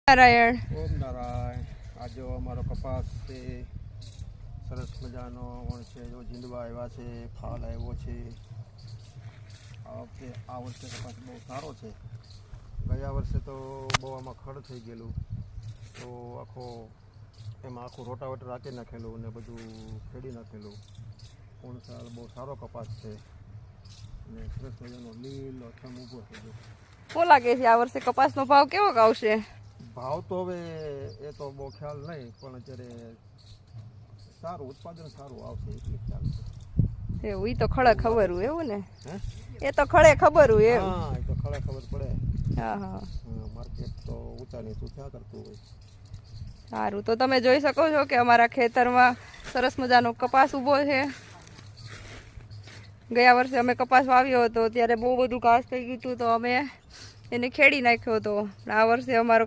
નારાયણ. ઓમ નારાયણ. આજે અમારો કપાસ છે, સરસ મજાનો છે, જો જીંડવા આવ્યા છે, ફાલ આવ્યો છે. આ વર્ષે કપાસ બહુ સારો છે. ગયા વર્ષે તો બહુ આમાં ખડ થઈ ગયેલું, તો એમાં આખું રોટાવેટર રાખી નાખેલું ને બધું ખેડી નાખેલું. પૂર્ણ સાલ બહુ સારો કપાસ છે અને સરસ મજાનો લીલો થમ ઊભો થઈ ગયો. શું લાગે છે આ વર્ષે કપાસનો ભાવ કેવો આવશે? ભાવ તો હવે એ તો બહુ ખ્યાલ નહીં, પણ અત્યારે સારું ઉત્પાદન સારું આવશે એટલી ખ્યાલ છે. એવું? એ તો ખડે ખબર હોય એવું ને? એ તો ખડે ખબર હોય એમ? હા, એ તો ખડે ખબર પડે. હા હા, માર્કેટ તો ઊંચા નીચું થયા કરતું હોય. સારું. તો તમે જોઈ શકો છો કે અમારા ખેતરમાં સરસ મજાનો કપાસ ઊભો છે. ગયા વર્ષે અમે કપાસ વાવ્યો હતો ત્યારે બહુ બધું ઘાસ થઈ ગયું હતું, તો અમે એને ખેડી નાખ્યો હતો. આ વર્ષે અમારો